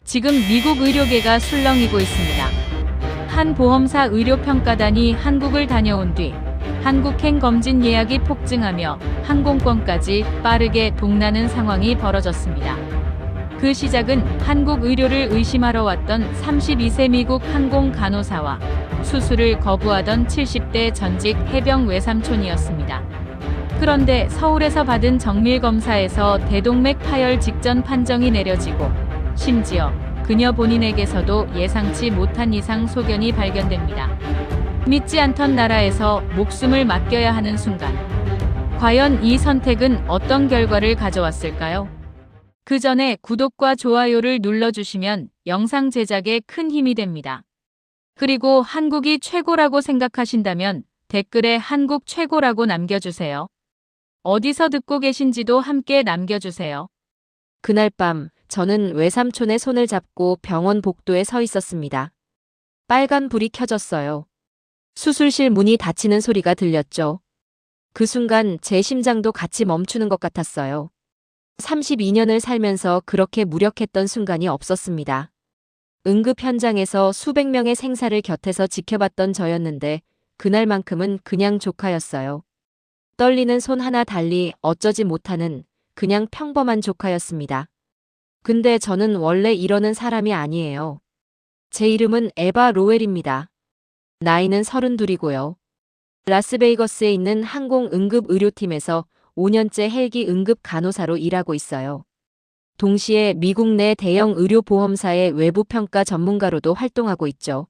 지금 미국 의료계가 술렁이고 있습니다. 한 보험사 의료평가단이 한국을 다녀온 뒤 한국행 검진 예약이 폭증하며 항공권까지 빠르게 동나는 상황이 벌어졌습니다. 그 시작은 한국 의료를 의심하러 왔던 32세 미국 항공 간호사와 수술을 거부하던 70대 전직 해병 외삼촌이었습니다. 그런데 서울에서 받은 정밀검사에서 대동맥 파열 직전 판정이 내려지고 심지어 그녀 본인에게서도 예상치 못한 이상 소견이 발견됩니다. 믿지 않던 나라에서 목숨을 맡겨야 하는 순간, 과연 이 선택은 어떤 결과를 가져왔을까요? 그 전에 구독과 좋아요를 눌러주시면 영상 제작에 큰 힘이 됩니다. 그리고 한국이 최고라고 생각하신다면 댓글에 한국 최고라고 남겨주세요. 어디서 듣고 계신지도 함께 남겨주세요. 그날 밤 저는 외삼촌의 손을 잡고 병원 복도에 서 있었습니다. 빨간 불이 켜졌어요. 수술실 문이 닫히는 소리가 들렸죠. 그 순간 제 심장도 같이 멈추는 것 같았어요. 32년을 살면서 그렇게 무력했던 순간이 없었습니다. 응급 현장에서 수백 명의 생사를 곁에서 지켜봤던 저였는데 그날만큼은 그냥 조카였어요. 떨리는 손 하나 달리 어쩌지 못하는 그냥 평범한 조카였습니다. 근데 저는 원래 이러는 사람이 아니에요. 제 이름은 에바 로웰입니다. 나이는 32이고요. 라스베이거스에 있는 항공 응급 의료팀에서 5년째 헬기 응급 간호사로 일하고 있어요. 동시에 미국 내 대형 의료보험사의 외부평가 전문가로도 활동하고 있죠.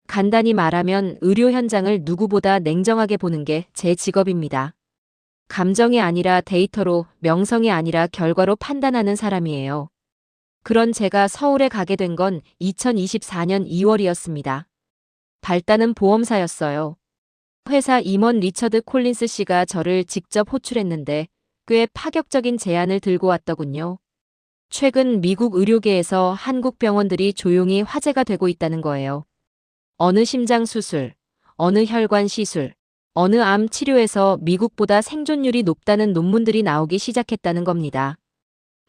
간단히 말하면 의료 현장을 누구보다 냉정하게 보는 게 제 직업입니다. 감정이 아니라 데이터로, 명성이 아니라 결과로 판단하는 사람이에요. 그런 제가 서울에 가게 된 건 2024년 2월이었습니다. 발단은 보험사였어요. 회사 임원 리처드 콜린스 씨가 저를 직접 호출했는데 꽤 파격적인 제안을 들고 왔더군요. 최근 미국 의료계에서 한국 병원들이 조용히 화제가 되고 있다는 거예요. 어느 심장 수술, 어느 혈관 시술, 어느 암 치료에서 미국보다 생존율이 높다는 논문들이 나오기 시작했다는 겁니다.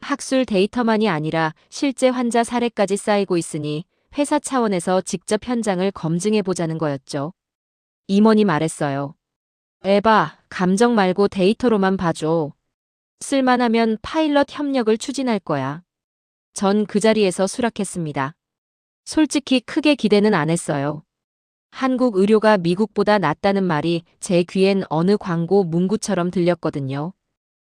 학술 데이터만이 아니라 실제 환자 사례까지 쌓이고 있으니 회사 차원에서 직접 현장을 검증해보자는 거였죠. 임원이 말했어요. 에바, 감정 말고 데이터로만 봐줘. 쓸만하면 파일럿 협력을 추진할 거야. 전 그 자리에서 수락했습니다. 솔직히 크게 기대는 안 했어요. 한국 의료가 미국보다 낫다는 말이 제 귀엔 어느 광고 문구처럼 들렸거든요.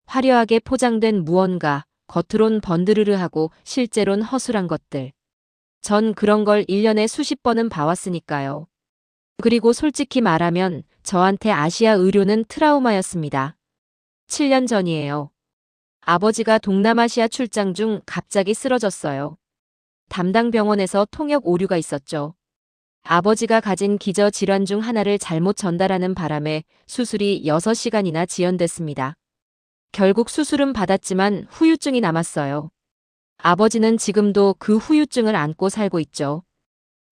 화려하게 포장된 무언가, 겉으론 번드르르하고 실제론 허술한 것들. 전 그런 걸 1년에 수십 번은 봐왔으니까요. 그리고 솔직히 말하면 저한테 아시아 의료는 트라우마였습니다. 7년 전이에요. 아버지가 동남아시아 출장 중 갑자기 쓰러졌어요. 담당 병원에서 통역 오류가 있었죠. 아버지가 가진 기저 질환 중 하나를 잘못 전달하는 바람에 수술이 6시간이나 지연됐습니다. 결국 수술은 받았지만 후유증이 남았어요. 아버지는 지금도 그 후유증을 안고 살고 있죠.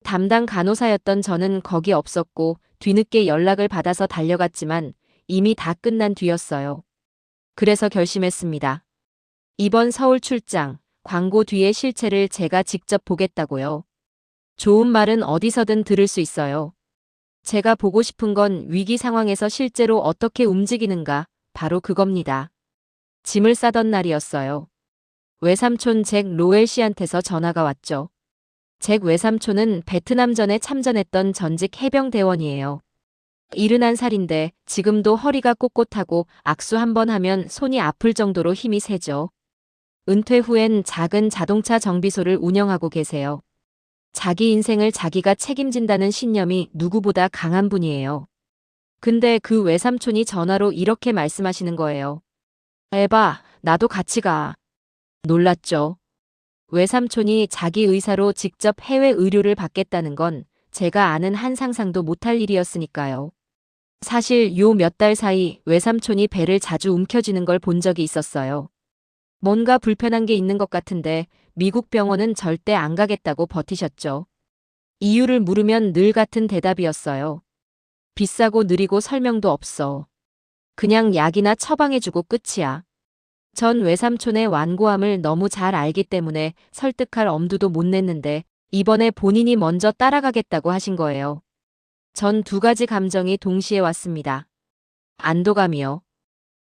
담당 간호사였던 저는 거기 없었고 뒤늦게 연락을 받아서 달려갔지만 이미 다 끝난 뒤였어요. 그래서 결심했습니다. 이번 서울 출장, 광고 뒤의 실체를 제가 직접 보겠다고요. 좋은 말은 어디서든 들을 수 있어요. 제가 보고 싶은 건 위기 상황에서 실제로 어떻게 움직이는가, 바로 그겁니다. 짐을 싸던 날이었어요. 외삼촌 잭 로웰 씨한테서 전화가 왔죠. 잭 외삼촌은 베트남전에 참전했던 전직 해병대원이에요. 71살인데 지금도 허리가 꼿꼿하고 악수 한번 하면 손이 아플 정도로 힘이 세죠. 은퇴 후엔 작은 자동차 정비소를 운영하고 계세요. 자기 인생을 자기가 책임진다는 신념이 누구보다 강한 분이에요. 근데 그 외삼촌이 전화로 이렇게 말씀하시는 거예요. 에바, 나도 같이 가. 놀랐죠. 외삼촌이 자기 의사로 직접 해외 의료를 받겠다는 건 제가 아는 한 상상도 못할 일이었으니까요. 사실 요 몇 달 사이 외삼촌이 배를 자주 움켜쥐는 걸 본 적이 있었어요. 뭔가 불편한 게 있는 것 같은데 미국 병원은 절대 안 가겠다고 버티셨죠. 이유를 물으면 늘 같은 대답이었어요. 비싸고 느리고 설명도 없어. 그냥 약이나 처방해주고 끝이야. 전 외삼촌의 완고함을 너무 잘 알기 때문에 설득할 엄두도 못 냈는데 이번에 본인이 먼저 따라가겠다고 하신 거예요. 전 두 가지 감정이 동시에 왔습니다. 안도감이요.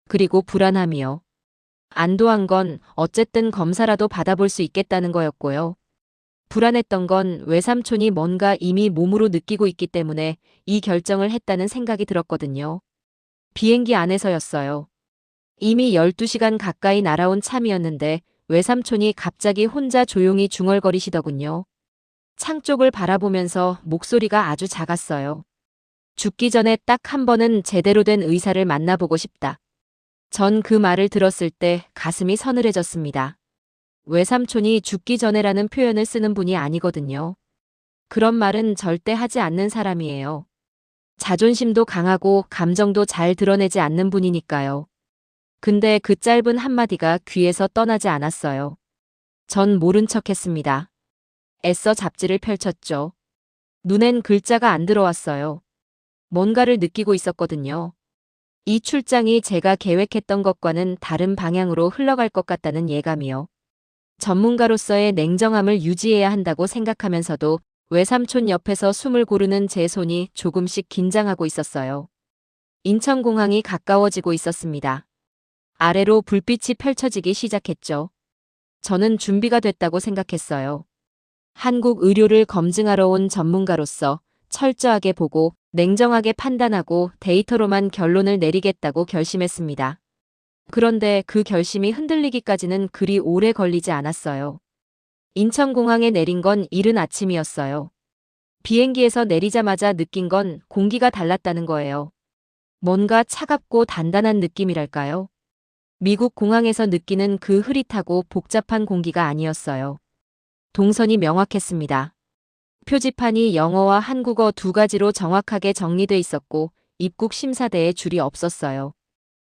그리고 불안함이요. 안도한 건 어쨌든 검사라도 받아볼 수 있겠다는 거였고요. 불안했던 건 외삼촌이 뭔가 이미 몸으로 느끼고 있기 때문에 이 결정을 했다는 생각이 들었거든요. 비행기 안에서였어요. 이미 12시간 가까이 날아온 참이었는데 외삼촌이 갑자기 혼자 조용히 중얼거리시더군요. 창 쪽을 바라보면서 목소리가 아주 작았어요. 죽기 전에 딱 한 번은 제대로 된 의사를 만나보고 싶다. 전 그 말을 들었을 때 가슴이 서늘해졌습니다. 외삼촌이 죽기 전에라는 표현을 쓰는 분이 아니거든요. 그런 말은 절대 하지 않는 사람이에요. 자존심도 강하고 감정도 잘 드러내지 않는 분이니까요. 근데 그 짧은 한마디가 귀에서 떠나지 않았어요. 전 모른 척했습니다. 애써 잡지를 펼쳤죠. 눈엔 글자가 안 들어왔어요. 뭔가를 느끼고 있었거든요. 이 출장이 제가 계획했던 것과는 다른 방향으로 흘러갈 것 같다는 예감이요. 전문가로서의 냉정함을 유지해야 한다고 생각하면서도 외삼촌 옆에서 숨을 고르는 제 손이 조금씩 긴장하고 있었어요. 인천공항이 가까워지고 있었습니다. 아래로 불빛이 펼쳐지기 시작했죠. 저는 준비가 됐다고 생각했어요. 한국 의료를 검증하러 온 전문가로서 철저하게 보고 냉정하게 판단하고 데이터로만 결론을 내리겠다고 결심했습니다. 그런데 그 결심이 흔들리기까지는 그리 오래 걸리지 않았어요. 인천공항에 내린 건 이른 아침이었어요. 비행기에서 내리자마자 느낀 건 공기가 달랐다는 거예요. 뭔가 차갑고 단단한 느낌이랄까요? 미국 공항에서 느끼는 그 흐릿하고 복잡한 공기가 아니었어요. 동선이 명확했습니다. 표지판이 영어와 한국어 두 가지로 정확하게 정리돼 있었고 입국 심사대에 줄이 없었어요.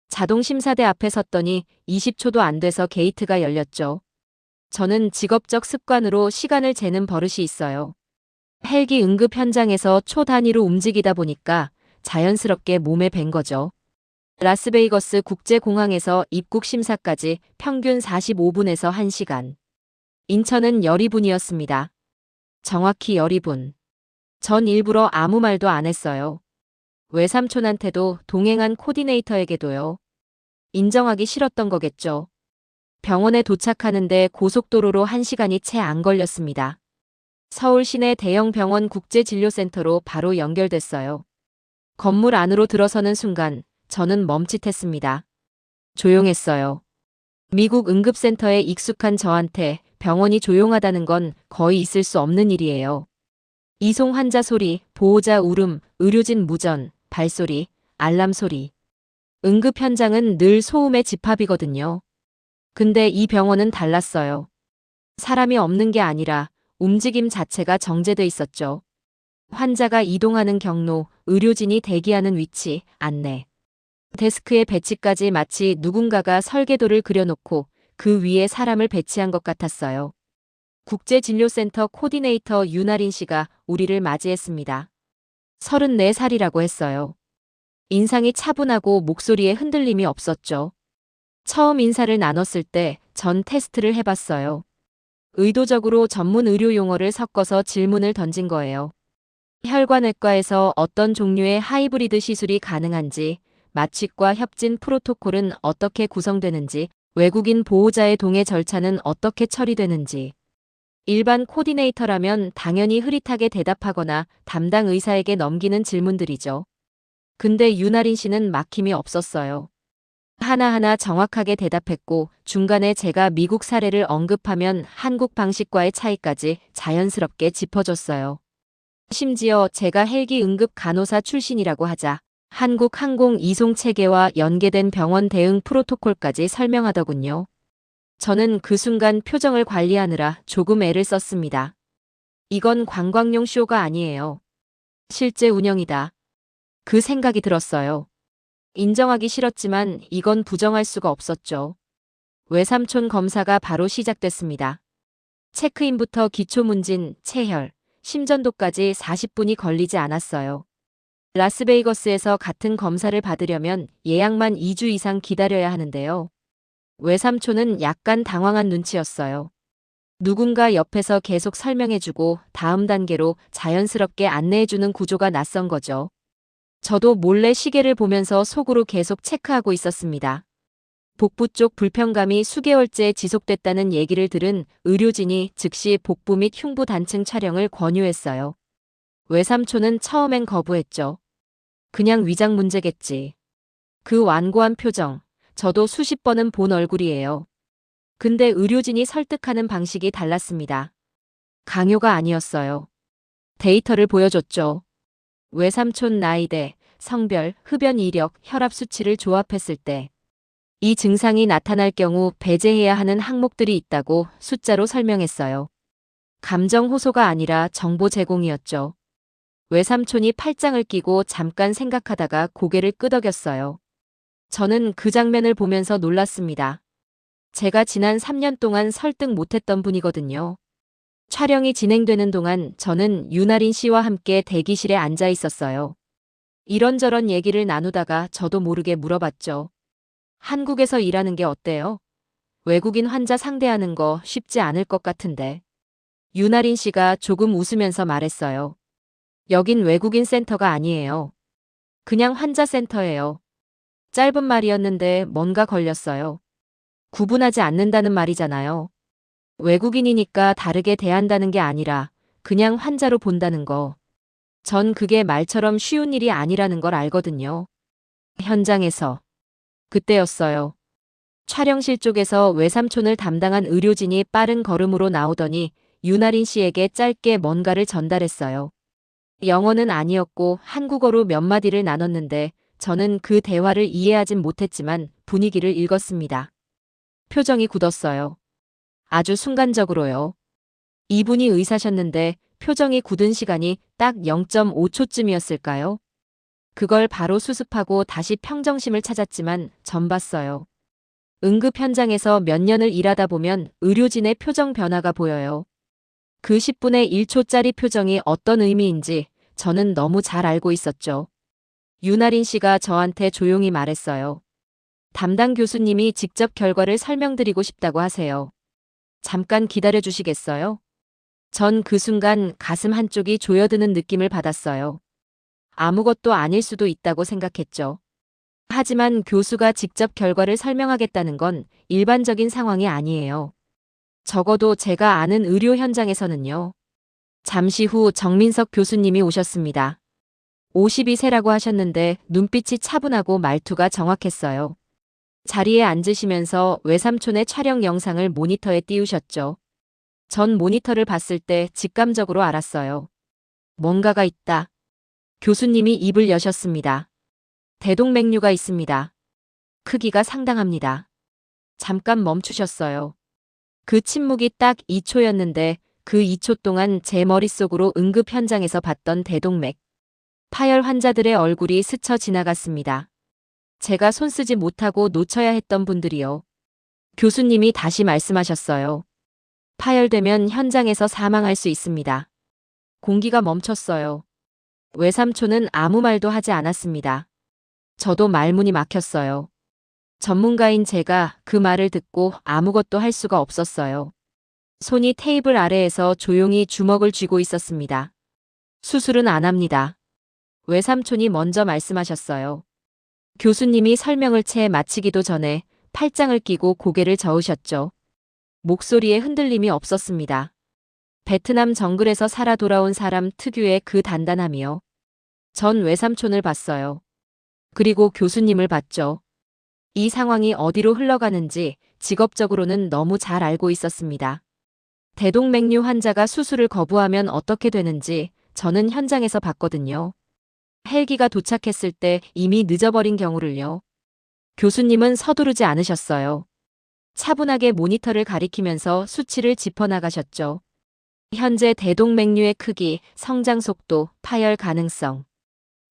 자동 심사대 앞에 섰더니 20초도 안 돼서 게이트가 열렸죠. 저는 직업적 습관으로 시간을 재는 버릇이 있어요. 헬기 응급 현장에서 초 단위로 움직이다 보니까 자연스럽게 몸에 밴 거죠. 라스베이거스 국제공항에서 입국 심사까지 평균 45분에서 1시간. 인천은 12분이었습니다. 정확히 12분. 전 일부러 아무 말도 안 했어요. 외삼촌한테도 동행한 코디네이터에게도요. 인정하기 싫었던 거겠죠. 병원에 도착하는데 고속도로로 1시간이 채 안 걸렸습니다. 서울 시내 대형 병원 국제진료센터로 바로 연결됐어요. 건물 안으로 들어서는 순간 저는 멈칫했습니다. 조용했어요. 미국 응급센터에 익숙한 저한테 병원이 조용하다는 건 거의 있을 수 없는 일이에요. 이송 환자 소리, 보호자 울음, 의료진 무전, 발소리, 알람 소리. 응급 현장은 늘 소음의 집합이거든요. 근데 이 병원은 달랐어요. 사람이 없는 게 아니라 움직임 자체가 정제돼 있었죠. 환자가 이동하는 경로, 의료진이 대기하는 위치, 안내. 데스크의 배치까지 마치 누군가가 설계도를 그려놓고 그 위에 사람을 배치한 것 같았어요. 국제진료센터 코디네이터 윤아린 씨가 우리를 맞이했습니다. 34살이라고 했어요. 인상이 차분하고 목소리에 흔들림이 없었죠. 처음 인사를 나눴을 때 전 테스트를 해봤어요. 의도적으로 전문 의료 용어를 섞어서 질문을 던진 거예요. 혈관외과에서 어떤 종류의 하이브리드 시술이 가능한지, 마취과 협진 프로토콜은 어떻게 구성되는지, 외국인 보호자의 동의 절차는 어떻게 처리되는지. 일반 코디네이터라면 당연히 흐릿하게 대답하거나 담당 의사에게 넘기는 질문들이죠. 근데 윤아린 씨는 막힘이 없었어요. 하나하나 정확하게 대답했고 중간에 제가 미국 사례를 언급하면 한국 방식과의 차이까지 자연스럽게 짚어줬어요. 심지어 제가 헬기 응급 간호사 출신이라고 하자 한국 항공 이송 체계와 연계된 병원 대응 프로토콜까지 설명하더군요. 저는 그 순간 표정을 관리하느라 조금 애를 썼습니다. 이건 관광용 쇼가 아니에요. 실제 운영이다. 그 생각이 들었어요. 인정하기 싫었지만 이건 부정할 수가 없었죠. 외삼촌 검사가 바로 시작됐습니다. 체크인부터 기초문진, 체혈, 심전도까지 40분이 걸리지 않았어요. 라스베이거스에서 같은 검사를 받으려면 예약만 2주 이상 기다려야 하는데요. 외삼촌은 약간 당황한 눈치였어요. 누군가 옆에서 계속 설명해주고 다음 단계로 자연스럽게 안내해주는 구조가 낯선 거죠. 저도 몰래 시계를 보면서 속으로 계속 체크하고 있었습니다. 복부 쪽 불편감이 수개월째 지속됐다는 얘기를 들은 의료진이 즉시 복부 및 흉부 단층 촬영을 권유했어요. 외삼촌은 처음엔 거부했죠. 그냥 위장 문제겠지. 그 완고한 표정, 저도 수십 번은 본 얼굴이에요. 근데 의료진이 설득하는 방식이 달랐습니다. 강요가 아니었어요. 데이터를 보여줬죠. 외삼촌 나이대, 성별, 흡연 이력, 혈압 수치를 조합했을 때 이 증상이 나타날 경우 배제해야 하는 항목들이 있다고 숫자로 설명했어요. 감정 호소가 아니라 정보 제공이었죠. 외삼촌이 팔짱을 끼고 잠깐 생각하다가 고개를 끄덕였어요. 저는 그 장면을 보면서 놀랐습니다. 제가 지난 3년 동안 설득 못했던 분이거든요. 촬영이 진행되는 동안 저는 윤아린 씨와 함께 대기실에 앉아 있었어요. 이런저런 얘기를 나누다가 저도 모르게 물어봤죠. 한국에서 일하는 게 어때요? 외국인 환자 상대하는 거 쉽지 않을 것 같은데. 윤아린 씨가 조금 웃으면서 말했어요. 여긴 외국인 센터가 아니에요. 그냥 환자 센터예요. 짧은 말이었는데 뭔가 걸렸어요. 구분하지 않는다는 말이잖아요. 외국인이니까 다르게 대한다는 게 아니라 그냥 환자로 본다는 거. 전 그게 말처럼 쉬운 일이 아니라는 걸 알거든요. 현장에서. 그때였어요. 촬영실 쪽에서 외삼촌을 담당한 의료진이 빠른 걸음으로 나오더니 윤아린 씨에게 짧게 뭔가를 전달했어요. 영어는 아니었고 한국어로 몇 마디를 나눴는데 저는 그 대화를 이해하진 못했지만 분위기를 읽었습니다. 표정이 굳었어요. 아주 순간적으로요. 이분이 의사셨는데 표정이 굳은 시간이 딱 0.5초쯤이었을까요? 그걸 바로 수습하고 다시 평정심을 찾았지만 전 봤어요. 응급 현장에서 몇 년을 일하다 보면 의료진의 표정 변화가 보여요. 그 10분의 1초짜리 표정이 어떤 의미인지 저는 너무 잘 알고 있었죠. 윤아린 씨가 저한테 조용히 말했어요. 담당 교수님이 직접 결과를 설명드리고 싶다고 하세요. 잠깐 기다려 주시겠어요? 전 그 순간 가슴 한쪽이 조여드는 느낌을 받았어요. 아무것도 아닐 수도 있다고 생각했죠. 하지만 교수가 직접 결과를 설명하겠다는 건 일반적인 상황이 아니에요. 적어도 제가 아는 의료 현장에서는요. 잠시 후 정민석 교수님이 오셨습니다. 52세라고 하셨는데 눈빛이 차분하고 말투가 정확했어요. 자리에 앉으시면서 외삼촌의 촬영 영상을 모니터에 띄우셨죠. 전 모니터를 봤을 때 직감적으로 알았어요. 뭔가가 있다. 교수님이 입을 여셨습니다. 대동맥류가 있습니다. 크기가 상당합니다. 잠깐 멈추셨어요. 그 침묵이 딱 2초였는데 그 2초 동안 제 머릿속으로 응급 현장에서 봤던 대동맥, 파열 환자들의 얼굴이 스쳐 지나갔습니다. 제가 손쓰지 못하고 놓쳐야 했던 분들이요. 교수님이 다시 말씀하셨어요. 파열되면 현장에서 사망할 수 있습니다. 공기가 멈췄어요. 외삼촌은 아무 말도 하지 않았습니다. 저도 말문이 막혔어요. 전문가인 제가 그 말을 듣고 아무것도 할 수가 없었어요. 손이 테이블 아래에서 조용히 주먹을 쥐고 있었습니다. 수술은 안 합니다. 외삼촌이 먼저 말씀하셨어요. 교수님이 설명을 채 마치기도 전에 팔짱을 끼고 고개를 저으셨죠. 목소리에 흔들림이 없었습니다. 베트남 정글에서 살아 돌아온 사람 특유의 그 단단함이요. 전 외삼촌을 봤어요. 그리고 교수님을 봤죠. 이 상황이 어디로 흘러가는지 직업적으로는 너무 잘 알고 있었습니다. 대동맥류 환자가 수술을 거부하면 어떻게 되는지 저는 현장에서 봤거든요. 헬기가 도착했을 때 이미 늦어버린 경우를요. 교수님은 서두르지 않으셨어요. 차분하게 모니터를 가리키면서 수치를 짚어나가셨죠. 현재 대동맥류의 크기, 성장 속도, 파열 가능성,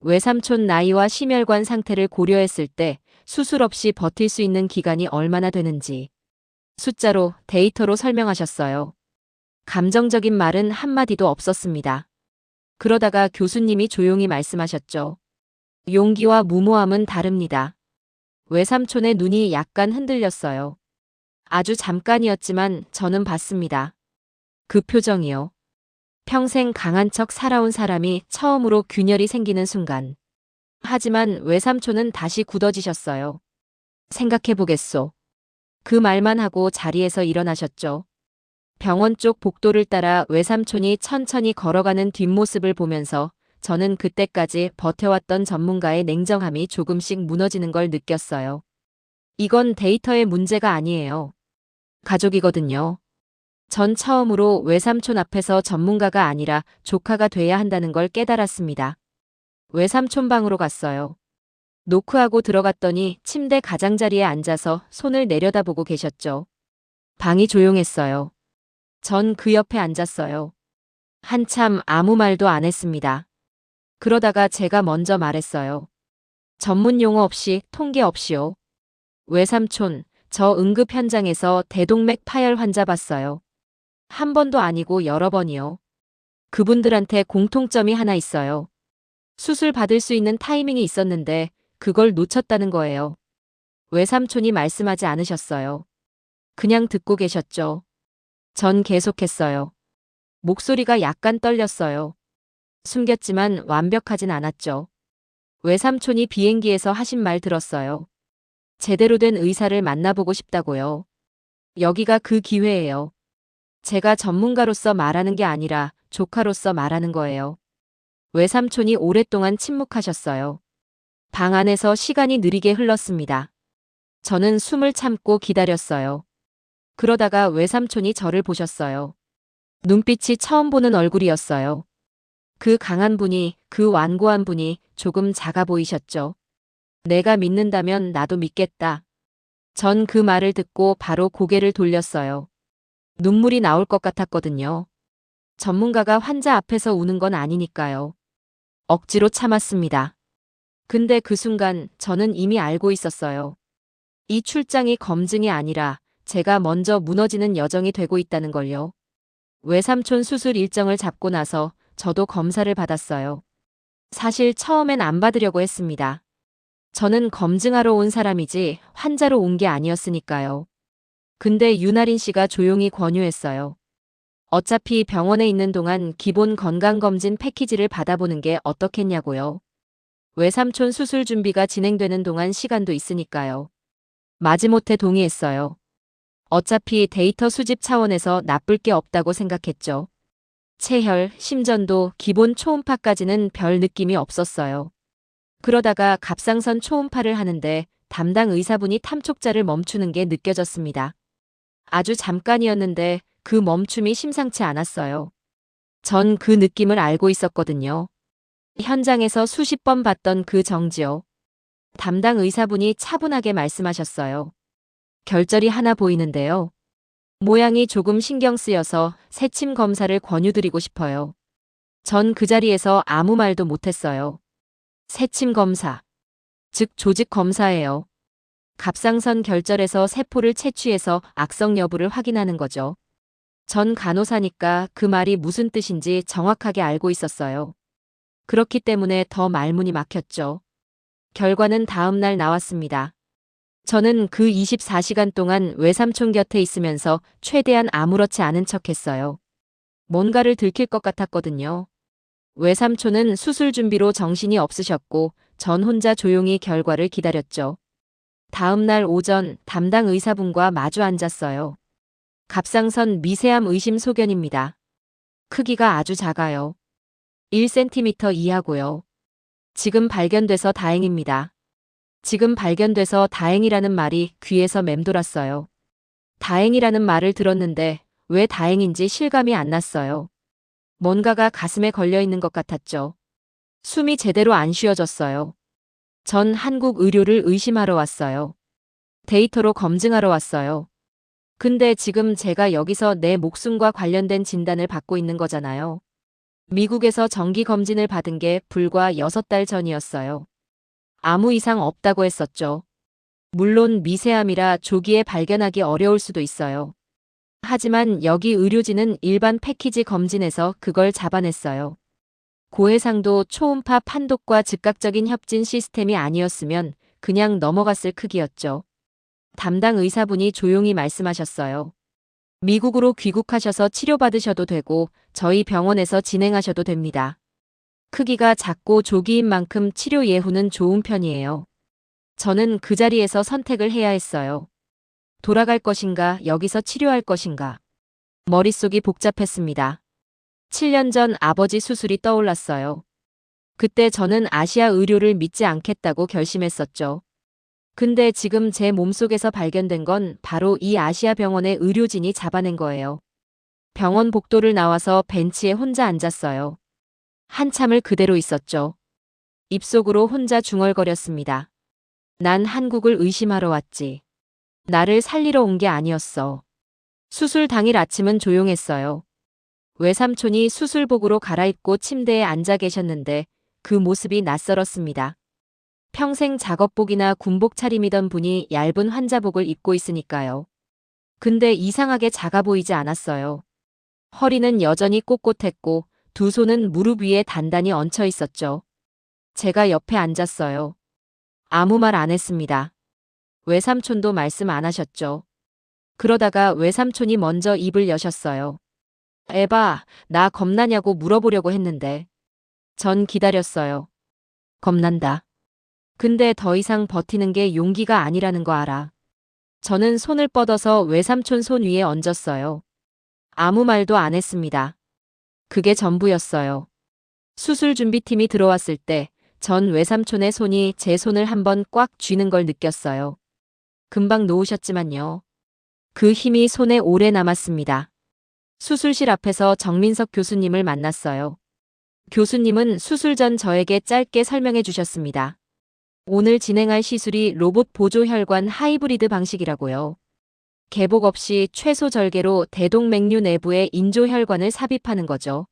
외삼촌 나이와 심혈관 상태를 고려했을 때 수술 없이 버틸 수 있는 기간이 얼마나 되는지 숫자로, 데이터로 설명하셨어요. 감정적인 말은 한마디도 없었습니다. 그러다가 교수님이 조용히 말씀하셨죠. 용기와 무모함은 다릅니다. 외삼촌의 눈이 약간 흔들렸어요. 아주 잠깐이었지만 저는 봤습니다. 그 표정이요. 평생 강한 척 살아온 사람이 처음으로 균열이 생기는 순간. 하지만 외삼촌은 다시 굳어지셨어요. 생각해보겠소. 그 말만 하고 자리에서 일어나셨죠. 병원 쪽 복도를 따라 외삼촌이 천천히 걸어가는 뒷모습을 보면서 저는 그때까지 버텨왔던 전문가의 냉정함이 조금씩 무너지는 걸 느꼈어요. 이건 데이터의 문제가 아니에요. 가족이거든요. 전 처음으로 외삼촌 앞에서 전문가가 아니라 조카가 돼야 한다는 걸 깨달았습니다. 외삼촌 방으로 갔어요. 노크하고 들어갔더니 침대 가장자리에 앉아서 손을 내려다보고 계셨죠. 방이 조용했어요. 전 그 옆에 앉았어요. 한참 아무 말도 안 했습니다. 그러다가 제가 먼저 말했어요. 전문 용어 없이 통계 없이요. 외삼촌, 저 응급 현장에서 대동맥 파열 환자 봤어요. 한 번도 아니고 여러 번이요. 그분들한테 공통점이 하나 있어요. 수술 받을 수 있는 타이밍이 있었는데 그걸 놓쳤다는 거예요. 외삼촌이 말씀하지 않으셨어요. 그냥 듣고 계셨죠. 전 계속했어요. 목소리가 약간 떨렸어요. 숨겼지만 완벽하진 않았죠. 외삼촌이 비행기에서 하신 말 들었어요. 제대로 된 의사를 만나보고 싶다고요. 여기가 그 기회예요. 제가 전문가로서 말하는 게 아니라 조카로서 말하는 거예요. 외삼촌이 오랫동안 침묵하셨어요. 방 안에서 시간이 느리게 흘렀습니다. 저는 숨을 참고 기다렸어요. 그러다가 외삼촌이 저를 보셨어요. 눈빛이 처음 보는 얼굴이었어요. 그 강한 분이, 그 완고한 분이 조금 작아 보이셨죠. 내가 믿는다면 나도 믿겠다. 전 그 말을 듣고 바로 고개를 돌렸어요. 눈물이 나올 것 같았거든요. 전문가가 환자 앞에서 우는 건 아니니까요. 억지로 참았습니다. 근데 그 순간 저는 이미 알고 있었어요. 이 출장이 검증이 아니라 제가 먼저 무너지는 여정이 되고 있다는 걸요. 외삼촌 수술 일정을 잡고 나서 저도 검사를 받았어요. 사실 처음엔 안 받으려고 했습니다. 저는 검증하러 온 사람이지 환자로 온 게 아니었으니까요. 근데 윤아린 씨가 조용히 권유했어요. 어차피 병원에 있는 동안 기본 건강검진 패키지를 받아보는 게 어떻겠냐고요. 외삼촌 수술 준비가 진행되는 동안 시간도 있으니까요. 마지못해 동의했어요. 어차피 데이터 수집 차원에서 나쁠 게 없다고 생각했죠. 체혈, 심전도, 기본 초음파까지는 별 느낌이 없었어요. 그러다가 갑상선 초음파를 하는데 담당 의사분이 탐촉자를 멈추는 게 느껴졌습니다. 아주 잠깐이었는데 그 멈춤이 심상치 않았어요. 전 그 느낌을 알고 있었거든요. 현장에서 수십 번 봤던 그 정지요. 담당 의사분이 차분하게 말씀하셨어요. 결절이 하나 보이는데요. 모양이 조금 신경 쓰여서 새침 검사를 권유드리고 싶어요. 전 그 자리에서 아무 말도 못했어요. 새침 검사. 즉 조직 검사예요. 갑상선 결절에서 세포를 채취해서 악성 여부를 확인하는 거죠. 전 간호사니까 그 말이 무슨 뜻인지 정확하게 알고 있었어요. 그렇기 때문에 더 말문이 막혔죠. 결과는 다음 날 나왔습니다. 저는 그 24시간 동안 외삼촌 곁에 있으면서 최대한 아무렇지 않은 척했어요. 뭔가를 들킬 것 같았거든요. 외삼촌은 수술 준비로 정신이 없으셨고 전 혼자 조용히 결과를 기다렸죠. 다음 날 오전 담당 의사분과 마주 앉았어요. 갑상선 미세암 의심 소견입니다. 크기가 아주 작아요. 1cm 이하고요. 지금 발견돼서 다행입니다. 지금 발견돼서 다행이라는 말이 귀에서 맴돌았어요. 다행이라는 말을 들었는데 왜 다행인지 실감이 안 났어요. 뭔가가 가슴에 걸려 있는 것 같았죠. 숨이 제대로 안 쉬어졌어요. 전 한국 의료를 의심하러 왔어요. 데이터로 검증하러 왔어요. 근데 지금 제가 여기서 내 목숨과 관련된 진단을 받고 있는 거잖아요. 미국에서 정기 검진을 받은 게 불과 6달 전이었어요. 아무 이상 없다고 했었죠. 물론 미세암이라 조기에 발견하기 어려울 수도 있어요. 하지만 여기 의료진은 일반 패키지 검진에서 그걸 잡아냈어요. 고해상도 초음파 판독과 즉각적인 협진 시스템이 아니었으면 그냥 넘어갔을 크기였죠. 담당 의사분이 조용히 말씀하셨어요. 미국으로 귀국하셔서 치료받으셔도 되고 저희 병원에서 진행하셔도 됩니다. 크기가 작고 조기인 만큼 치료 예후는 좋은 편이에요. 저는 그 자리에서 선택을 해야 했어요. 돌아갈 것인가, 여기서 치료할 것인가. 머릿속이 복잡했습니다. 7년 전 아버지 수술이 떠올랐어요. 그때 저는 아시아 의료를 믿지 않겠다고 결심했었죠. 근데 지금 제 몸속에서 발견된 건 바로 이 아시아 병원의 의료진이 잡아낸 거예요. 병원 복도를 나와서 벤치에 혼자 앉았어요. 한참을 그대로 있었죠. 입속으로 혼자 중얼거렸습니다. 난 한국을 의심하러 왔지. 나를 살리러 온 게 아니었어. 수술 당일 아침은 조용했어요. 외삼촌이 수술복으로 갈아입고 침대에 앉아 계셨는데 그 모습이 낯설었습니다. 평생 작업복이나 군복 차림이던 분이 얇은 환자복을 입고 있으니까요. 근데 이상하게 작아 보이지 않았어요. 허리는 여전히 꼿꼿했고 두 손은 무릎 위에 단단히 얹혀 있었죠. 제가 옆에 앉았어요. 아무 말 안 했습니다. 외삼촌도 말씀 안 하셨죠. 그러다가 외삼촌이 먼저 입을 여셨어요. 에바, 나 겁나냐고 물어보려고 했는데. 전 기다렸어요. 겁난다. 근데 더 이상 버티는 게 용기가 아니라는 거 알아. 저는 손을 뻗어서 외삼촌 손 위에 얹었어요. 아무 말도 안 했습니다. 그게 전부였어요. 수술 준비팀이 들어왔을 때 전 외삼촌의 손이 제 손을 한번 꽉 쥐는 걸 느꼈어요. 금방 놓으셨지만요. 그 힘이 손에 오래 남았습니다. 수술실 앞에서 정민석 교수님을 만났어요. 교수님은 수술 전 저에게 짧게 설명해 주셨습니다. 오늘 진행할 시술이 로봇 보조 혈관 하이브리드 방식이라고요. 개복 없이 최소 절개로 대동맥류 내부에 인조 혈관을 삽입하는 거죠.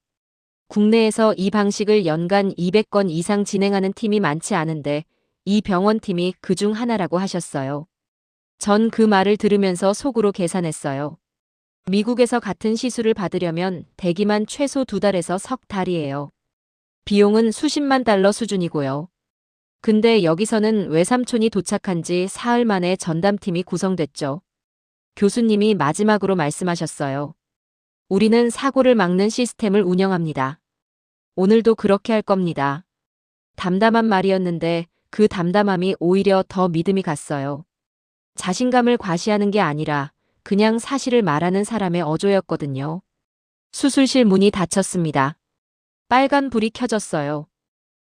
국내에서 이 방식을 연간 200건 이상 진행하는 팀이 많지 않은데 이 병원 팀이 그중 하나라고 하셨어요. 전 그 말을 들으면서 속으로 계산했어요. 미국에서 같은 시술을 받으려면 대기만 최소 2달에서 석 달이에요. 비용은 수십만 달러 수준이고요. 근데 여기서는 외삼촌이 도착한 지 사흘 만에 전담팀이 구성됐죠. 교수님이 마지막으로 말씀하셨어요. 우리는 사고를 막는 시스템을 운영합니다. 오늘도 그렇게 할 겁니다. 담담한 말이었는데 그 담담함이 오히려 더 믿음이 갔어요. 자신감을 과시하는 게 아니라 그냥 사실을 말하는 사람의 어조였거든요. 수술실 문이 닫혔습니다. 빨간 불이 켜졌어요.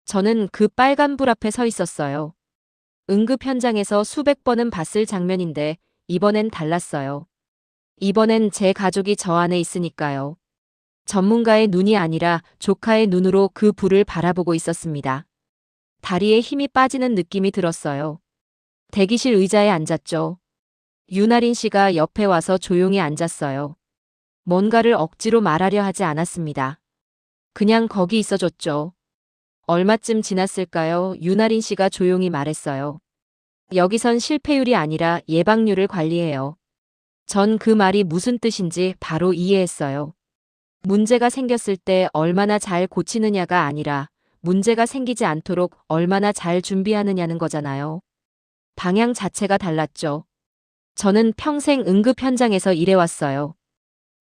저는 그 빨간 불 앞에 서 있었어요. 응급 현장에서 수백 번은 봤을 장면인데 이번엔 달랐어요. 이번엔 제 가족이 저 안에 있으니까요. 전문가의 눈이 아니라 조카의 눈으로 그 불을 바라보고 있었습니다. 다리에 힘이 빠지는 느낌이 들었어요. 대기실 의자에 앉았죠. 윤아린 씨가 옆에 와서 조용히 앉았어요. 뭔가를 억지로 말하려 하지 않았습니다. 그냥 거기 있어줬죠. 얼마쯤 지났을까요? 윤아린 씨가 조용히 말했어요. 여기선 실패율이 아니라 예방률을 관리해요. 전 그 말이 무슨 뜻인지 바로 이해했어요. 문제가 생겼을 때 얼마나 잘 고치느냐가 아니라 문제가 생기지 않도록 얼마나 잘 준비하느냐는 거잖아요. 방향 자체가 달랐죠. 저는 평생 응급 현장에서 일해왔어요.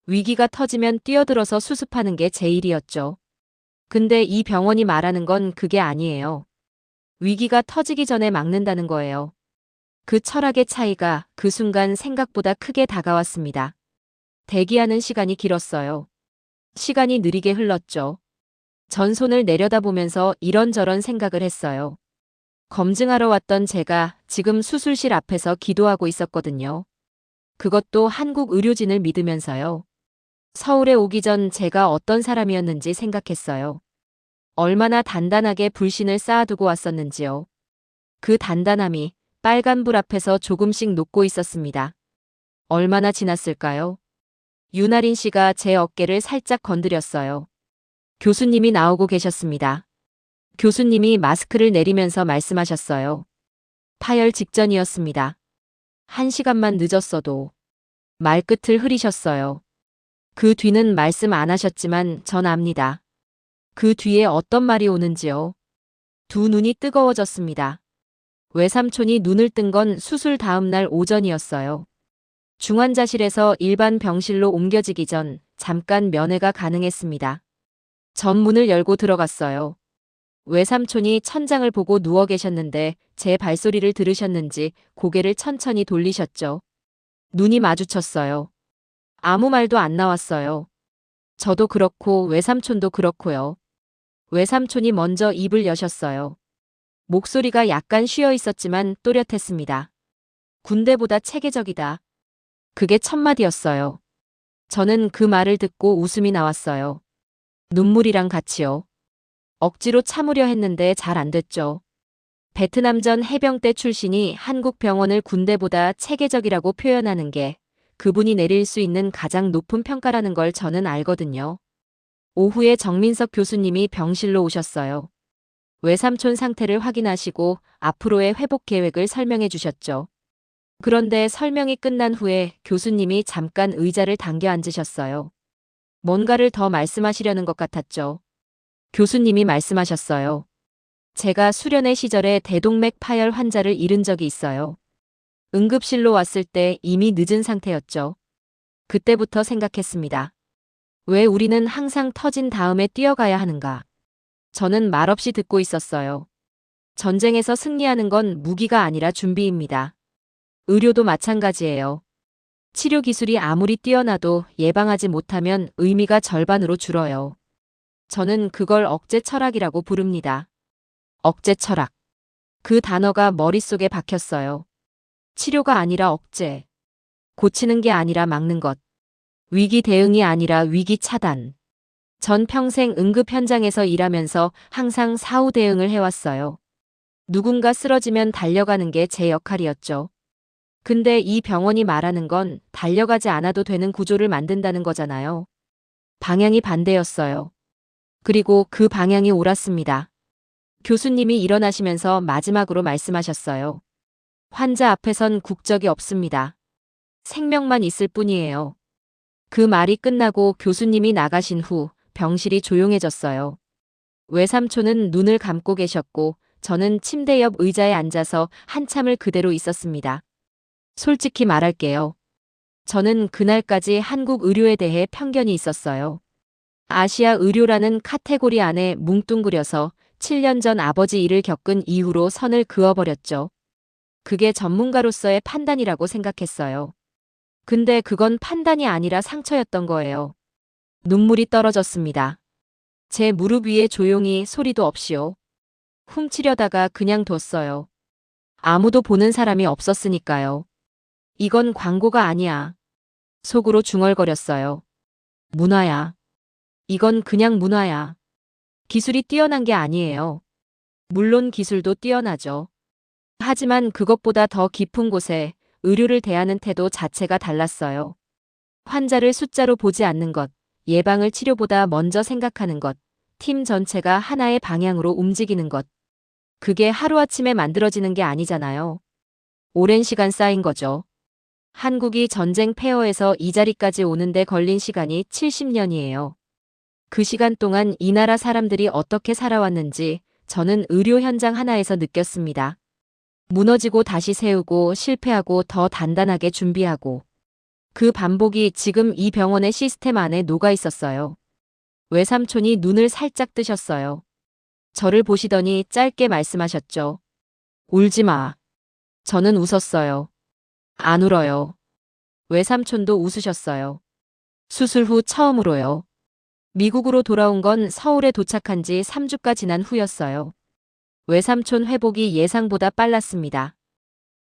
위기가 터지면 뛰어들어서 수습하는 게 제 일이었죠. 근데 이 병원이 말하는 건 그게 아니에요. 위기가 터지기 전에 막는다는 거예요. 그 철학의 차이가 그 순간 생각보다 크게 다가왔습니다. 대기하는 시간이 길었어요. 시간이 느리게 흘렀죠. 전 손을 내려다보면서 이런저런 생각을 했어요. 검증하러 왔던 제가 지금 수술실 앞에서 기도하고 있었거든요. 그것도 한국 의료진을 믿으면서요. 서울에 오기 전 제가 어떤 사람이었는지 생각했어요. 얼마나 단단하게 불신을 쌓아두고 왔었는지요. 그 단단함이 빨간 불 앞에서 조금씩 녹고 있었습니다. 얼마나 지났을까요? 윤아린 씨가 제 어깨를 살짝 건드렸어요. 교수님이 나오고 계셨습니다. 교수님이 마스크를 내리면서 말씀하셨어요. 파열 직전이었습니다. 1시간만 늦었어도. 말끝을 흐리셨어요. 그 뒤는 말씀 안 하셨지만 전 압니다. 그 뒤에 어떤 말이 오는지요. 두 눈이 뜨거워졌습니다. 외삼촌이 눈을 뜬 건 수술 다음 날 오전이었어요. 중환자실에서 일반 병실로 옮겨지기 전 잠깐 면회가 가능했습니다. 전문을 열고 들어갔어요. 외삼촌이 천장을 보고 누워 계셨는데 제 발소리를 들으셨는지 고개를 천천히 돌리셨죠. 눈이 마주쳤어요. 아무 말도 안 나왔어요. 저도 그렇고 외삼촌도 그렇고요. 외삼촌이 먼저 입을 여셨어요. 목소리가 약간 쉬어 있었지만 또렷했습니다. 군대보다 체계적이다. 그게 첫마디였어요. 저는 그 말을 듣고 웃음이 나왔어요. 눈물이랑 같이요. 억지로 참으려 했는데 잘 안 됐죠. 베트남전 해병대 출신이 한국 병원을 군대보다 체계적이라고 표현하는 게 그분이 내릴 수 있는 가장 높은 평가라는 걸 저는 알거든요. 오후에 정민석 교수님이 병실로 오셨어요. 외삼촌 상태를 확인하시고 앞으로의 회복 계획을 설명해 주셨죠. 그런데 설명이 끝난 후에 교수님이 잠깐 의자를 당겨 앉으셨어요. 뭔가를 더 말씀하시려는 것 같았죠. 교수님이 말씀하셨어요. 제가 수련회 시절에 대동맥 파열 환자를 잃은 적이 있어요. 응급실로 왔을 때 이미 늦은 상태였죠. 그때부터 생각했습니다. 왜 우리는 항상 터진 다음에 뛰어가야 하는가? 저는 말없이 듣고 있었어요. 전쟁에서 승리하는 건 무기가 아니라 준비입니다. 의료도 마찬가지예요. 치료 기술이 아무리 뛰어나도 예방하지 못하면 의미가 절반으로 줄어요. 저는 그걸 억제 철학이라고 부릅니다. 억제 철학. 그 단어가 머릿속에 박혔어요. 치료가 아니라 억제. 고치는 게 아니라 막는 것. 위기 대응이 아니라 위기 차단. 전 평생 응급 현장에서 일하면서 항상 사후 대응을 해왔어요. 누군가 쓰러지면 달려가는 게 제 역할이었죠. 근데 이 병원이 말하는 건 달려가지 않아도 되는 구조를 만든다는 거잖아요. 방향이 반대였어요. 그리고 그 방향이 옳았습니다. 교수님이 일어나시면서 마지막으로 말씀하셨어요. 환자 앞에선 국적이 없습니다. 생명만 있을 뿐이에요. 그 말이 끝나고 교수님이 나가신 후 병실이 조용해졌어요. 외삼촌은 눈을 감고 계셨고 저는 침대 옆 의자에 앉아서 한참을 그대로 있었습니다. 솔직히 말할게요. 저는 그날까지 한국 의료에 대해 편견이 있었어요. 아시아 의료라는 카테고리 안에 뭉뚱그려서 7년 전 아버지 일을 겪은 이후로 선을 그어버렸죠. 그게 전문가로서의 판단이라고 생각했어요. 근데 그건 판단이 아니라 상처였던 거예요. 눈물이 떨어졌습니다. 제 무릎 위에 조용히 소리도 없이요. 훔치려다가 그냥 뒀어요. 아무도 보는 사람이 없었으니까요. 이건 광고가 아니야. 속으로 중얼거렸어요. 문화야. 이건 그냥 문화야. 기술이 뛰어난 게 아니에요. 물론 기술도 뛰어나죠. 하지만 그것보다 더 깊은 곳에 의료를 대하는 태도 자체가 달랐어요. 환자를 숫자로 보지 않는 것, 예방을 치료보다 먼저 생각하는 것, 팀 전체가 하나의 방향으로 움직이는 것. 그게 하루아침에 만들어지는 게 아니잖아요. 오랜 시간 쌓인 거죠. 한국이 전쟁 폐허에서 이 자리까지 오는데 걸린 시간이 70년이에요. 그 시간 동안 이 나라 사람들이 어떻게 살아왔는지 저는 의료 현장 하나에서 느꼈습니다. 무너지고 다시 세우고 실패하고 더 단단하게 준비하고. 그 반복이 지금 이 병원의 시스템 안에 녹아 있었어요. 외삼촌이 눈을 살짝 뜨셨어요. 저를 보시더니 짧게 말씀하셨죠. 울지 마. 저는 웃었어요. 안 울어요. 외삼촌도 웃으셨어요. 수술 후 처음으로요. 미국으로 돌아온 건 서울에 도착한 지 3주가 지난 후였어요. 외삼촌 회복이 예상보다 빨랐습니다.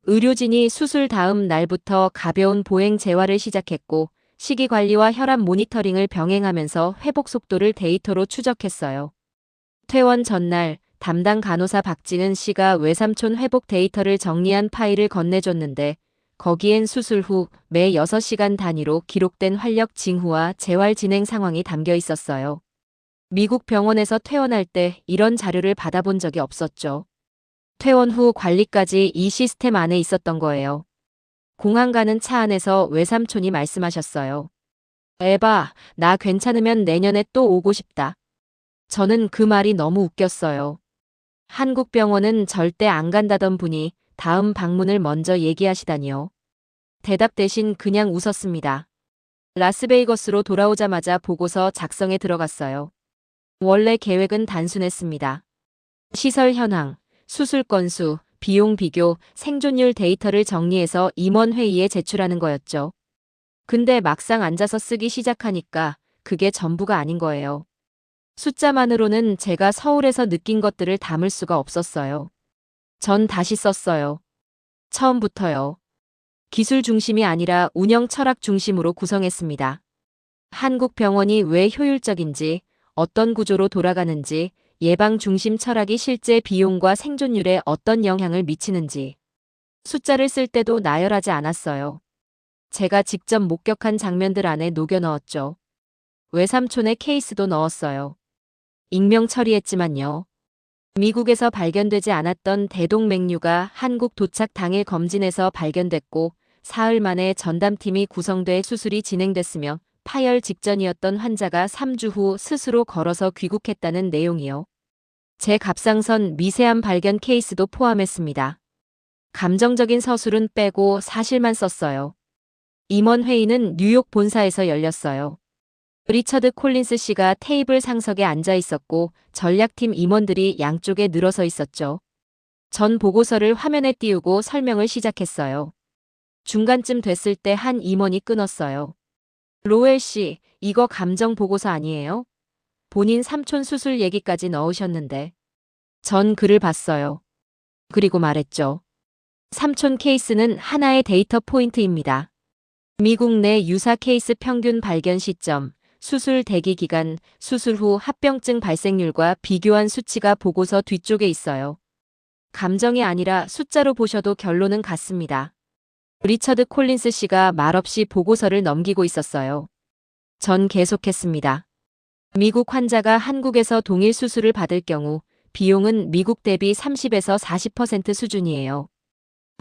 의료진이 수술 다음 날부터 가벼운 보행 재활을 시작했고 식이 관리와 혈압 모니터링을 병행하면서 회복 속도를 데이터로 추적했어요. 퇴원 전날 담당 간호사 박진은 씨가 외삼촌 회복 데이터를 정리한 파일을 건네줬는데 거기엔 수술 후 매 6시간 단위로 기록된 활력 징후와 재활 진행 상황이 담겨 있었어요. 미국 병원에서 퇴원할 때 이런 자료를 받아본 적이 없었죠. 퇴원 후 관리까지 이 시스템 안에 있었던 거예요. 공항 가는 차 안에서 외삼촌이 말씀하셨어요. 에바, 나 괜찮으면 내년에 또 오고 싶다. 저는 그 말이 너무 웃겼어요. 한국병원은 절대 안 간다던 분이 다음 방문을 먼저 얘기하시다니요. 대답 대신 그냥 웃었습니다. 라스베이거스로 돌아오자마자 보고서 작성에 들어갔어요. 원래 계획은 단순했습니다. 시설 현황, 수술 건수, 비용 비교, 생존율 데이터를 정리해서 임원회의에 제출하는 거였죠. 근데 막상 앉아서 쓰기 시작하니까 그게 전부가 아닌 거예요. 숫자만으로는 제가 서울에서 느낀 것들을 담을 수가 없었어요. 전 다시 썼어요. 처음부터요. 기술 중심이 아니라 운영 철학 중심으로 구성했습니다. 한국 병원이 왜 효율적인지, 어떤 구조로 돌아가는지, 예방 중심 철학이 실제 비용과 생존율에 어떤 영향을 미치는지. 숫자를 쓸 때도 나열하지 않았어요. 제가 직접 목격한 장면들 안에 녹여 넣었죠. 외삼촌의 케이스도 넣었어요. 익명 처리했지만요. 미국에서 발견되지 않았던 대동맥류가 한국 도착 당일 검진에서 발견됐고 사흘 만에 전담팀이 구성돼 수술이 진행됐으며 파열 직전이었던 환자가 3주 후 스스로 걸어서 귀국했다는 내용이요. 제 갑상선 미세암 발견 케이스도 포함했습니다. 감정적인 서술은 빼고 사실만 썼어요. 임원회의는 뉴욕 본사에서 열렸어요. 리처드 콜린스 씨가 테이블 상석에 앉아 있었고 전략팀 임원들이 양쪽에 늘어서 있었죠. 전 보고서를 화면에 띄우고 설명을 시작했어요. 중간쯤 됐을 때 한 임원이 끊었어요. 로엘 씨, 이거 감정 보고서 아니에요? 본인 삼촌 수술 얘기까지 넣으셨는데. 전 글을 봤어요. 그리고 말했죠. 삼촌 케이스는 하나의 데이터 포인트입니다. 미국 내 유사 케이스 평균 발견 시점, 수술 대기 기간, 수술 후 합병증 발생률과 비교한 수치가 보고서 뒤쪽에 있어요. 감정이 아니라 숫자로 보셔도 결론은 같습니다. 리처드 콜린스 씨가 말없이 보고서를 넘기고 있었어요. 전 계속했습니다. 미국 환자가 한국에서 동일 수술을 받을 경우 비용은 미국 대비 30에서 40% 수준이에요.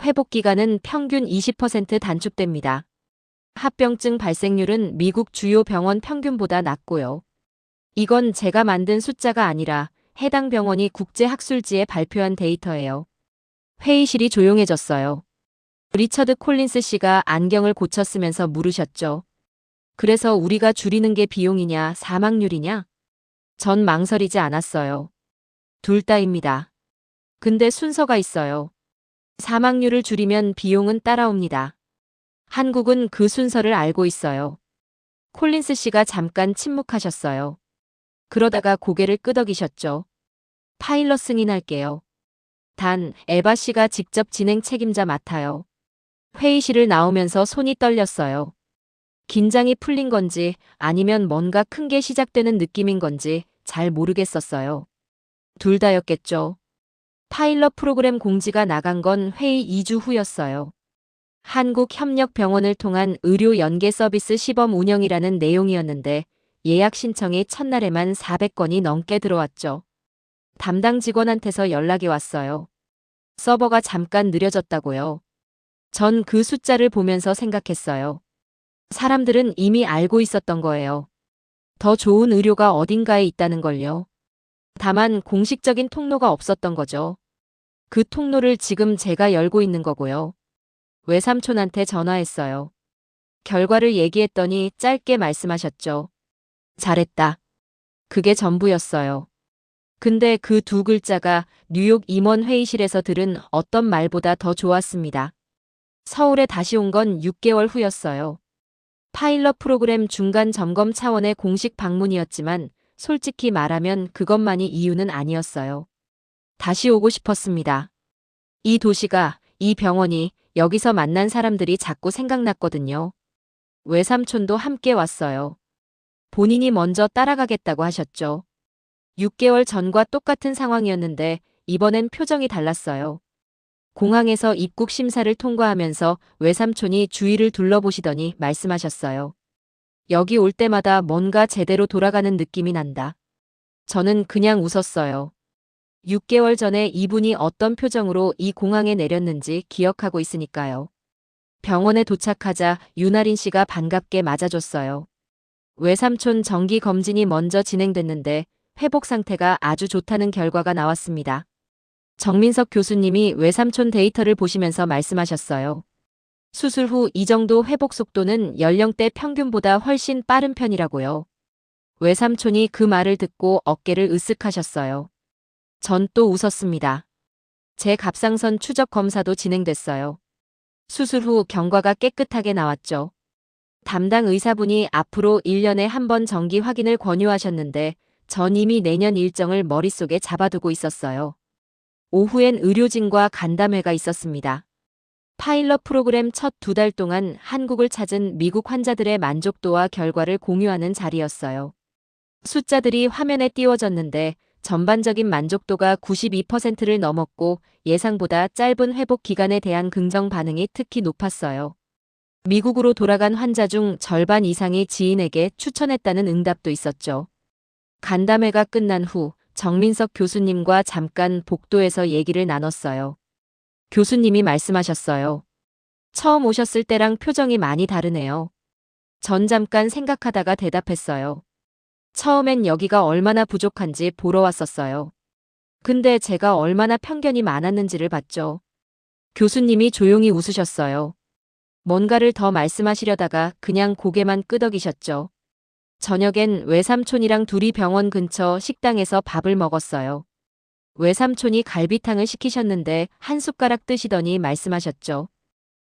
회복 기간은 평균 20% 단축됩니다. 합병증 발생률은 미국 주요 병원 평균보다 낮고요. 이건 제가 만든 숫자가 아니라 해당 병원이 국제학술지에 발표한 데이터예요. 회의실이 조용해졌어요. 리처드 콜린스 씨가 안경을 고쳤으면서 물으셨죠. 그래서 우리가 줄이는 게 비용이냐, 사망률이냐? 전 망설이지 않았어요. 둘 다입니다. 근데 순서가 있어요. 사망률을 줄이면 비용은 따라옵니다. 한국은 그 순서를 알고 있어요. 콜린스 씨가 잠깐 침묵하셨어요. 그러다가 고개를 끄덕이셨죠. 파일럿 승인할게요. 단, 에바 씨가 직접 진행 책임자 맡아요. 회의실을 나오면서 손이 떨렸어요. 긴장이 풀린 건지 아니면 뭔가 큰 게 시작되는 느낌인 건지 잘 모르겠었어요. 둘 다였겠죠. 파일럿 프로그램 공지가 나간 건 회의 2주 후였어요. 한국협력병원을 통한 의료 연계 서비스 시범 운영이라는 내용이었는데 예약 신청이 첫날에만 400건이 넘게 들어왔죠. 담당 직원한테서 연락이 왔어요. 서버가 잠깐 느려졌다고요. 전 그 숫자를 보면서 생각했어요. 사람들은 이미 알고 있었던 거예요. 더 좋은 의료가 어딘가에 있다는 걸요. 다만 공식적인 통로가 없었던 거죠. 그 통로를 지금 제가 열고 있는 거고요. 외삼촌한테 전화했어요. 결과를 얘기했더니 짧게 말씀하셨죠. 잘했다. 그게 전부였어요. 근데 그 두 글자가 뉴욕 임원 회의실에서 들은 어떤 말보다 더 좋았습니다. 서울에 다시 온 건 6개월 후였어요. 파일럿 프로그램 중간 점검 차원의 공식 방문이었지만 솔직히 말하면 그것만이 이유는 아니었어요. 다시 오고 싶었습니다. 이 도시가, 이 병원이, 여기서 만난 사람들이 자꾸 생각났거든요. 외삼촌도 함께 왔어요. 본인이 먼저 따라가겠다고 하셨죠. 6개월 전과 똑같은 상황이었는데 이번엔 표정이 달랐어요. 공항에서 입국 심사를 통과하면서 외삼촌이 주위를 둘러보시더니 말씀하셨어요. 여기 올 때마다 뭔가 제대로 돌아가는 느낌이 난다. 저는 그냥 웃었어요. 6개월 전에 이분이 어떤 표정으로 이 공항에 내렸는지 기억하고 있으니까요. 병원에 도착하자 윤아린 씨가 반갑게 맞아줬어요. 외삼촌 정기 검진이 먼저 진행됐는데 회복 상태가 아주 좋다는 결과가 나왔습니다. 정민석 교수님이 외삼촌 데이터를 보시면서 말씀하셨어요. 수술 후 이 정도 회복 속도는 연령대 평균보다 훨씬 빠른 편이라고요. 외삼촌이 그 말을 듣고 어깨를 으쓱하셨어요. 전 또 웃었습니다. 제 갑상선 추적 검사도 진행됐어요. 수술 후 경과가 깨끗하게 나왔죠. 담당 의사분이 앞으로 1년에 한 번 정기 확인을 권유하셨는데 전 이미 내년 일정을 머릿속에 잡아두고 있었어요. 오후엔 의료진과 간담회가 있었습니다. 파일럿 프로그램 첫 2달 동안 한국을 찾은 미국 환자들의 만족도와 결과를 공유하는 자리였어요. 숫자들이 화면에 띄워졌는데 전반적인 만족도가 92%를 넘었고 예상보다 짧은 회복 기간에 대한 긍정 반응이 특히 높았어요. 미국으로 돌아간 환자 중 절반 이상이 지인에게 추천했다는 응답도 있었죠. 간담회가 끝난 후 정민석 교수님과 잠깐 복도에서 얘기를 나눴어요. 교수님이 말씀하셨어요. 처음 오셨을 때랑 표정이 많이 다르네요. 전 잠깐 생각하다가 대답했어요. 처음엔 여기가 얼마나 부족한지 보러 왔었어요. 근데 제가 얼마나 편견이 많았는지를 봤죠. 교수님이 조용히 웃으셨어요. 뭔가를 더 말씀하시려다가 그냥 고개만 끄덕이셨죠. 저녁엔 외삼촌이랑 둘이 병원 근처 식당에서 밥을 먹었어요. 외삼촌이 갈비탕을 시키셨는데 한 숟가락 뜨시더니 말씀하셨죠.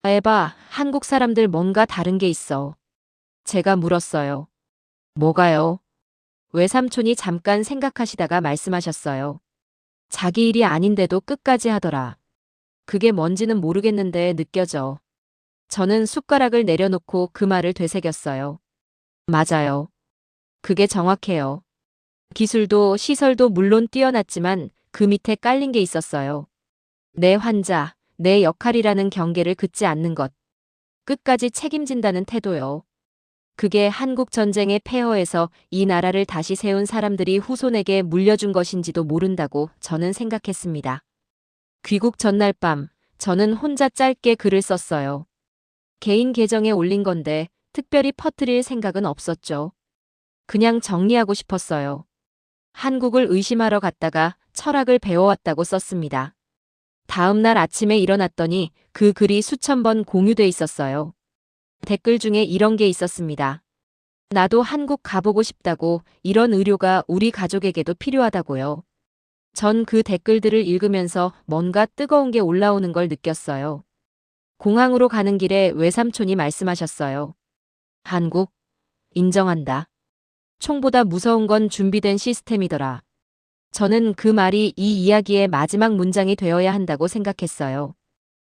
에바, 한국 사람들 뭔가 다른 게 있어. 제가 물었어요. 뭐가요? 외삼촌이 잠깐 생각하시다가 말씀하셨어요. 자기 일이 아닌데도 끝까지 하더라. 그게 뭔지는 모르겠는데 느껴져. 저는 숟가락을 내려놓고 그 말을 되새겼어요. 맞아요. 그게 정확해요. 기술도 시설도 물론 뛰어났지만 그 밑에 깔린 게 있었어요. 내 환자, 내 역할이라는 경계를 긋지 않는 것. 끝까지 책임진다는 태도요. 그게 한국 전쟁의 폐허에서 이 나라를 다시 세운 사람들이 후손에게 물려준 것인지도 모른다고 저는 생각했습니다. 귀국 전날 밤, 저는 혼자 짧게 글을 썼어요. 개인 계정에 올린 건데 특별히 퍼뜨릴 생각은 없었죠. 그냥 정리하고 싶었어요. 한국을 의심하러 갔다가 철학을 배워왔다고 썼습니다. 다음 날 아침에 일어났더니 그 글이 수천 번 공유돼 있었어요. 댓글 중에 이런 게 있었습니다. 나도 한국 가보고 싶다고, 이런 의료가 우리 가족에게도 필요하다고요. 전 그 댓글들을 읽으면서 뭔가 뜨거운 게 올라오는 걸 느꼈어요. 공항으로 가는 길에 외삼촌이 말씀하셨어요. 한국, 인정한다. 총보다 무서운 건 준비된 시스템이더라. 저는 그 말이 이 이야기의 마지막 문장이 되어야 한다고 생각했어요.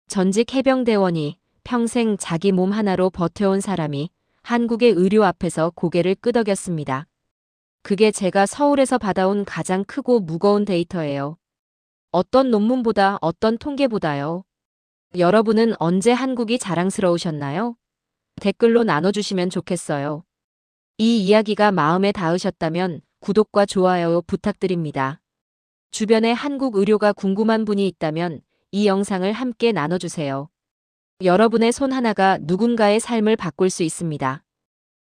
전직 해병대원이 평생 자기 몸 하나로 버텨온 사람이 한국의 의료 앞에서 고개를 끄덕였습니다. 그게 제가 서울에서 받아온 가장 크고 무거운 데이터예요. 어떤 논문보다 어떤 통계보다요. 여러분은 언제 한국이 자랑스러우셨나요? 댓글로 나눠주시면 좋겠어요. 이 이야기가 마음에 닿으셨다면 구독과 좋아요 부탁드립니다. 주변에 한국 의료가 궁금한 분이 있다면 이 영상을 함께 나눠주세요. 여러분의 손 하나가 누군가의 삶을 바꿀 수 있습니다.